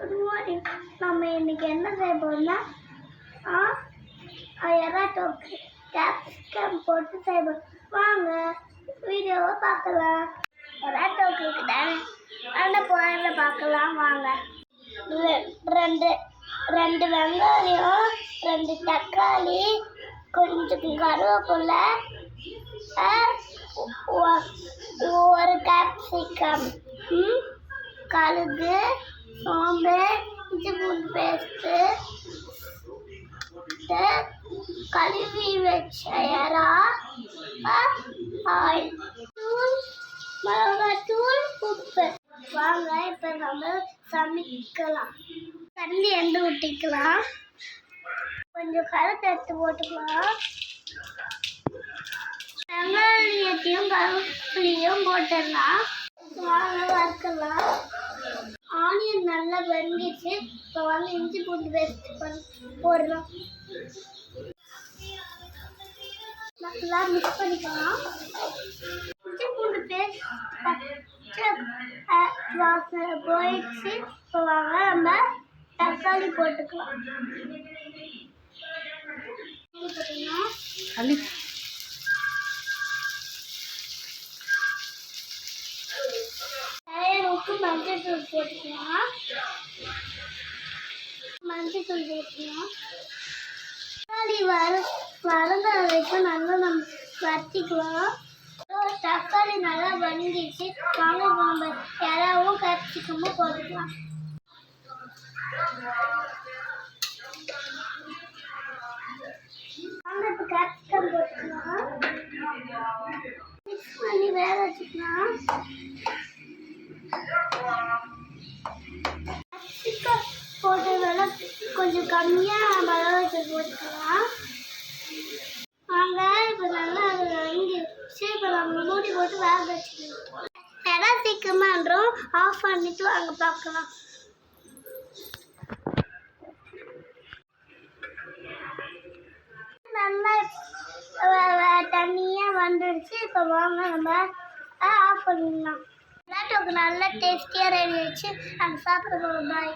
Good morning. நம்ம இன்னைக்கு என்ன செய்ய போறோம்னா எறா தொக்கு கேப்சிகம் போட்டு செய்ய போறோம். வாங்க வீடியோவை பார்க்கலாம். எறா தொக்குக்கு தானே அந்த பொருளை பார்க்கலாம் வாங்க. ரெண்டு வெங்காயம், 2 தக்காளி, கொஞ்சம் கருவேப்பிலை, 1 கேப்சிகம், கடுகு, சோம்பு, இஞ்சி பூண்டு பேஸ்ட்டு, கழுவி வச்ச எறா, ஆயில், மிளகாத்தூள், உப்பு. வாங்க இப்போ நம்ம சமைக்கலாம். தண்ணி எண்ணெய் ஊற்றிக்கலாம். கொஞ்சம் கருத்து எடுத்து போட்டுக்கலாம். வெங்காயத்தையும் கருவேப்பிலையும் போட்டுடலாம். வாங்க வறுக்கலாம். ஆனியன் நல்லா வெந்துச்சு. இப்போ வாங்க இஞ்சி பூண்டு பேஸ்ட் போடலாம். நல்லா மிக்ஸ் பண்ணிக்கலாம். இஞ்சி பூண்டு பேஸ்ட் வாசனை போயிடுச்சு. இப்போ வாங்க நம்ம தக்காளி போட்டுக்கலாம். உப்பு மஞ்சள் போட்டுக்கலாம். தக்காளி வளர்ந்த வரைக்கும் நல்லா நம்ம வறுத்திக்கலாம். தக்காளி நல்லா வதங்கிடுச்சு. வாங்க நம்ம எறாவும் கேப்சிகமும் போட்டுக்கலாம். வாங்க இப்போ கேப்சிகம் போட்டுக்கலாம். மிக்ஸ் பண்ணி வேக வச்சுக்கலாம். கேப்சிகம் போட்டதால கொஞ்சம் கம்மியாக மிளகாய் போட்டுக்கலாம். வாங்க இப்போ நல்லா அது வதங்கிடுச்சு. இப்போ நம்ம மூடி போட்டு வேக வச்சுக்கலாம். எறா சீக்கிரமான்றோம் ஆஃப் பண்ணிட்டு அங்கே பார்க்கலாம். நல்லா தண்ணியாக வந்துடுச்சு. இப்போ வாங்க நம்ம ஆஃப் பண்ணிடலாம். நல்லா டேஸ்டியாக ரெடி ஆயிடுச்சு. அங்கே சாப்பிட போகிறோம். பாய்.